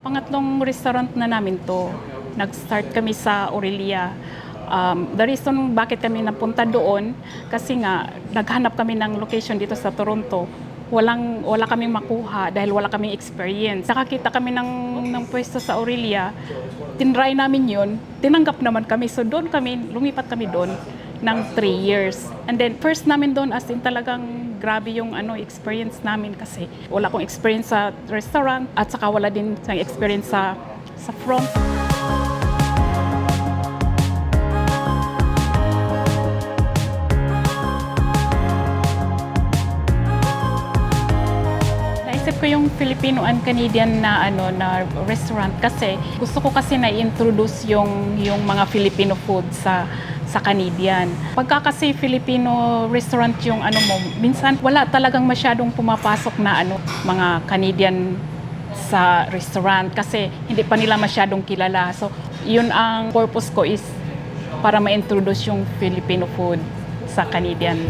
Pangatlong restaurant na namin 'to. Nag-start kami sa Aurelia. The reason bakit kami napunta doon, kasi nga naghanap kami ng location dito sa Toronto. Wala kaming makuha dahil wala kaming experience. Nakakita kami ng pwesto sa Aurelia, tinry namin yun, tinanggap naman kami. So doon lumipat kami doon ng 3 years. And then first namin doon, as in talagang grabe yung experience namin kasi wala akong experience sa restaurant at saka wala din sa experience sa front. Naisip ko yung Filipino and Canadian na na restaurant kasi gusto ko kasi na introduce yung mga Filipino food sa Canadian. Pagka kasi Filipino restaurant yung mo, minsan wala talagang masyadong pumapasok na mga Canadian sa restaurant kasi hindi pa nila masyadong kilala. So, yun ang purpose ko is para ma-introduce yung Filipino food sa Canadian.